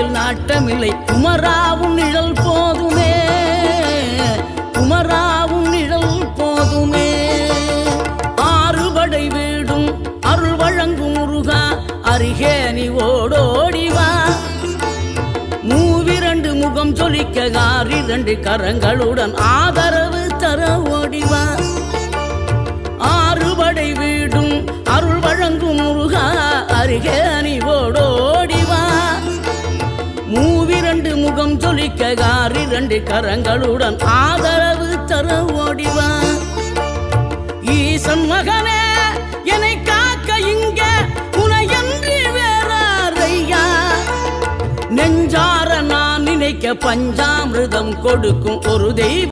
வாழ்க்கையில் நாட்டமில்லை. குமராவும் நிழல் போதுமே, குமராவும் நிழல் போதுமே. ஆறுபடை வீடும் அருள் வழங்கும் முருகா, அருகே நீ ஓடோடிவா. மூவிரண்டு முகம் சொலிக்க ஆறிரண்டு கரங்களுடன் ஆதரவு தர ஓடிவா. ஆறுபடை வீடும் அருள் வழங்கும் முருகா, அருகே நீ ஓடோடிவா. மூவிரண்டு முகம் சொலிக்க ஆறிரண்டு கரங்களுடன் ஆதரவு தர ஓடிவா. ஈசன் மகனே என்னை காக்க இங்க உனையன்றி வேறாரையா. நெஞ்சார நான் நினைக்க பஞ்சாமிர்தம் கொடுக்கும் ஒரு தெய்வம்